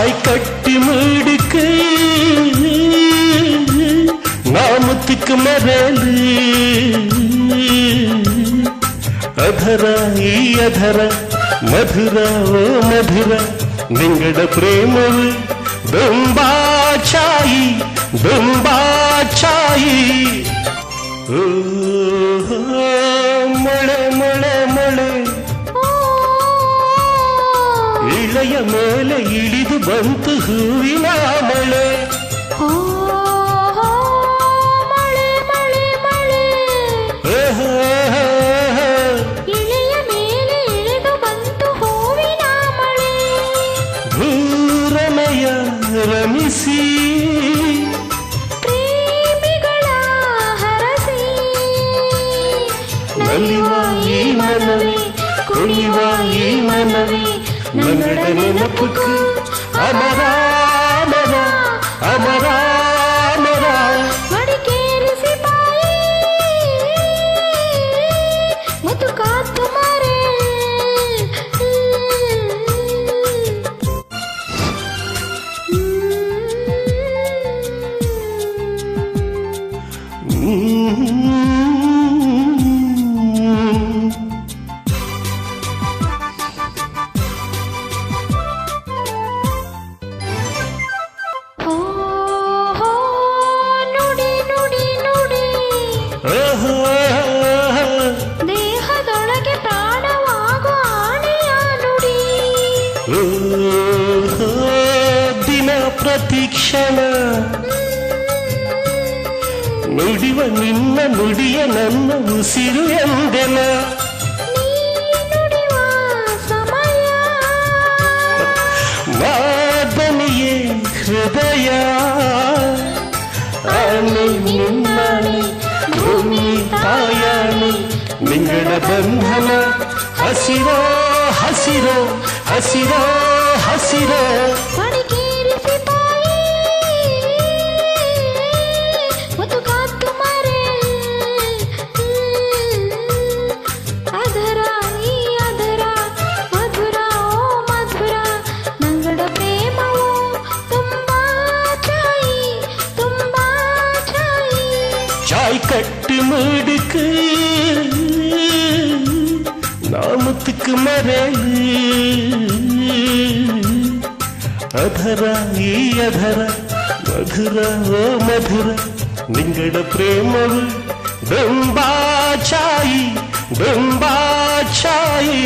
சாய் கட்டி மூடுக்கு நாமத்துக்கு மரலு ಅಧರ ಈ ಅಧರ ಮಧುರ ಓ ಮಧುರ ನಿಂಗಡ ಪ್ರೇಮವು ದುಂಬಾಚಾಯಿ ದುಂಬಾಚಾಯಿ ಮಳೆ ಮಳೆ ಮಳೆ ಇಳೆಯ ಮೇಲೆ ಇಳಿದು ಬಂತು ಹೂವಿನ ಮಳೆ ರಮಿಸಿ ಪ್ರೇಮಿಗಳ ಹರಸಿ ನಲಿವ ಈ ಮನವಿ ಕುಣಿವ ಈ ಮನವಿ ನನ್ನಡ ನೆನಪುಕು ಅಮರ ಅಮರ ಅಮರ ಅಮರ ಮಡಿಕೇರಿಸಿ ಬಾಯಿ ಮುತ್ತು ಕಾತು ಮಾರೆ ದೇಹದೊಳಗೆ ಪ್ರಾಣವಾಗೋ ಆಣೆಯ ನುಡಿ ದಿನ ಪ್ರತಿಕ್ಷಣ ನುಡಿವ ನಿನ್ನ ನುಡಿಯ ನನ್ನ ಉಸಿರು ಎಂದೆನ ನುಡಿವ ಸಮಯ ಮಾದನಿಯೇ ಹೃದಯ ಆನೆ ನಿನ್ನಾನೆ ಭೂಮಿ ತಾಯಾನೆ ನಿಂಗಡ ಬಂಧನ ಹಸಿರೋ ಹಸಿರೋ ಹಸಿರೋ ಹಸಿರೋ ಮಡಿಕೇರಿಸಿ ಬಾಯಿ ಮುತ್ತು ಕಾತು ಮಾರೆ ಅಧರ ಈ ಅಧರ ಮಧುರ ಓ ಮಧುರ ನಂಗಡ ಪ್ರೇಮವು ತುಂಬಾ ಚಾಯಿ ತುಂಬಾ ಚಾಯಿ சாய் கட்டு மூடுக்கு நாமத்துக்கு மரலு ಅಧರ ಈ ಅಧರ ಮಧುರ ಓ ಮಧುರ ನಿಂಗಡ ಪ್ರೇಮವು ದುಂಬಾಚಾಯಿ ದುಂಬಾಚಾಯಿ